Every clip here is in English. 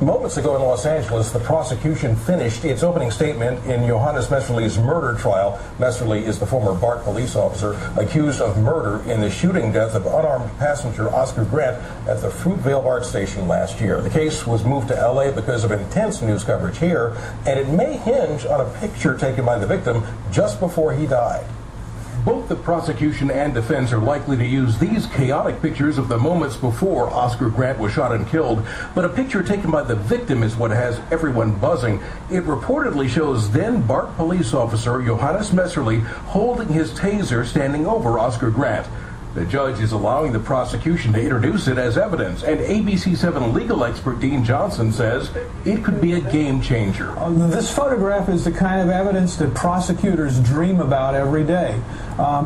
Moments ago in Los Angeles, the prosecution finished its opening statement in Johannes Mehserle's murder trial. Mehserle is the former BART police officer accused of murder in the shooting death of unarmed passenger Oscar Grant at the Fruitvale BART station last year. The case was moved to L.A. because of intense news coverage here, and it may hinge on a picture taken by the victim just before he died. Both the prosecution and defense are likely to use these chaotic pictures of the moments before Oscar Grant was shot and killed, but a picture taken by the victim is what has everyone buzzing. It reportedly shows then BART police officer Johannes Mehserle holding his taser standing over Oscar Grant. The judge is allowing the prosecution to introduce it as evidence, and ABC 7 legal expert Dean Johnson says it could be a game changer. This photograph is the kind of evidence that prosecutors dream about every day.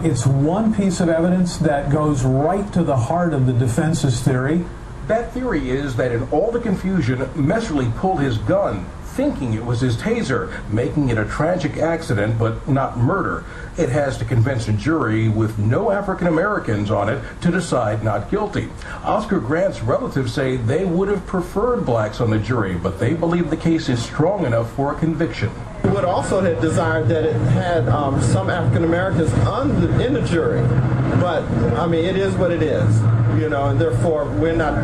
It's one piece of evidence that goes right to the heart of the defense's theory. That theory is that in all the confusion, Mehserle pulled his gun, thinking it was his taser, making it a tragic accident but not murder. It has to convince a jury with no African Americans on it to decide not guilty. Oscar Grant's relatives say they would have preferred blacks on the jury, but they believe the case is strong enough for a conviction. We would also have desired that it had some African Americans in the jury, but I mean, it is what it is, you know, and therefore we're not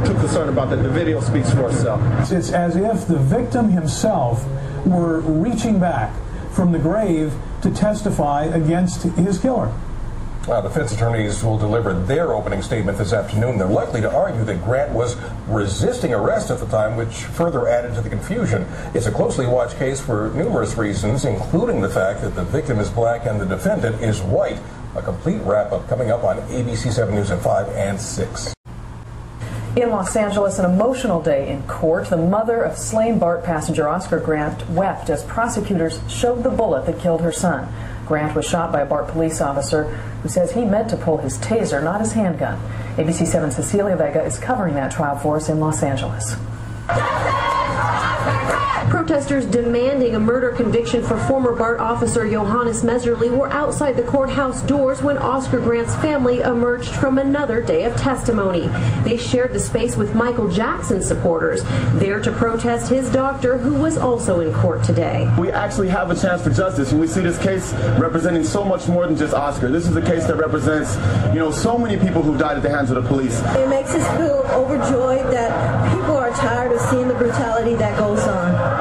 too concerned about that. The video speaks for itself. It's as if the victim himself were reaching back from the grave to testify against his killer. Well, defense attorneys will deliver their opening statement this afternoon. They're likely to argue that Grant was resisting arrest at the time, which further added to the confusion. It's a closely watched case for numerous reasons, including the fact that the victim is black and the defendant is white. A complete wrap-up coming up on ABC 7 News at 5 and 6. In Los Angeles, an emotional day in court. The mother of slain BART passenger Oscar Grant wept as prosecutors showed the bullet that killed her son. Grant was shot by a BART police officer who says he meant to pull his taser, not his handgun. ABC 7's Cecilia Vega is covering that trial for us in Los Angeles. Protesters demanding a murder conviction for former BART officer Johannes Mehserle were outside the courthouse doors when Oscar Grant's family emerged from another day of testimony. They shared the space with Michael Jackson's supporters, there to protest his doctor, who was also in court today. We actually have a chance for justice, and we see this case representing so much more than just Oscar. This is a case that represents, you know, so many people who died at the hands of the police. It makes us feel overjoyed that people are tired of seeing the brutality that goes on.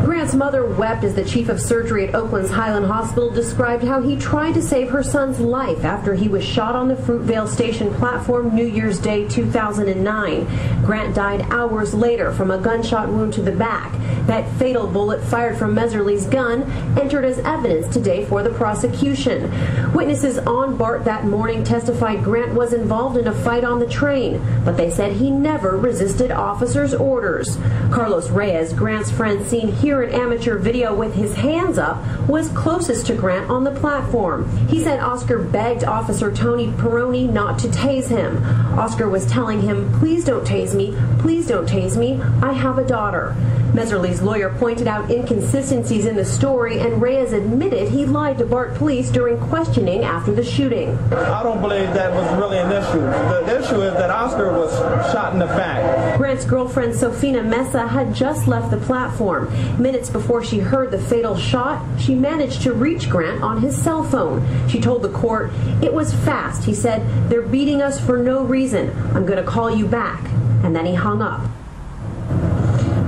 Grant's mother wept as the chief of surgery at Oakland's Highland Hospital described how he tried to save her son's life after he was shot on the Fruitvale Station platform New Year's Day 2009. Grant died hours later from a gunshot wound to the back. That fatal bullet fired from Mehserle's gun entered as evidence today for the prosecution. Witnesses on BART that morning testified Grant was involved in a fight on the train, but they said he never resisted officers' orders. Carlos Reyes, Grant's friend seen here in amateur video with his hands up, was closest to Grant on the platform. He said Oscar begged Officer Tony Perone not to tase him. Oscar was telling him, "Please don't tase me, please don't tase me, I have a daughter." Mehserle's lawyer pointed out inconsistencies in the story, and Reyes admitted he lied to BART police during questioning after the shooting. I don't believe that was really an issue. The issue is that Oscar was shot in the back. Grant's girlfriend Sofina Mesa had just left the platform. Minutes before she heard the fatal shot, she managed to reach Grant on his cell phone. She told the court, "It was fast." He said, "They're beating us for no reason. I'm going to call you back." And then he hung up.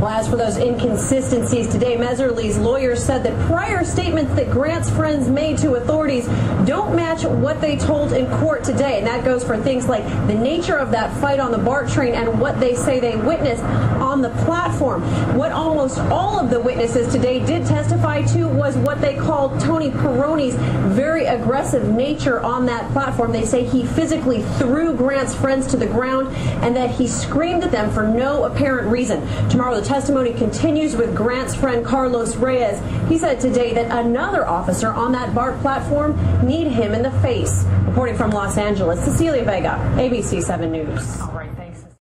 Well, as for those inconsistencies today, Mehserle's lawyers said that prior statements that Grant's friends made to authorities don't match what they told in court today. And that goes for things like the nature of that fight on the BART train and what they say they witnessed on the platform. What almost all of the witnesses today did testify to was what they called Tony Perone's very aggressive nature on that platform. They say he physically threw Grant's friends to the ground and that he screamed at them for no apparent reason. Tomorrow, the testimony continues with Grant's friend Carlos Reyes. He said today that another officer on that BART platform kneed him in the face. Reporting from Los Angeles, Cecilia Vega, ABC 7 News.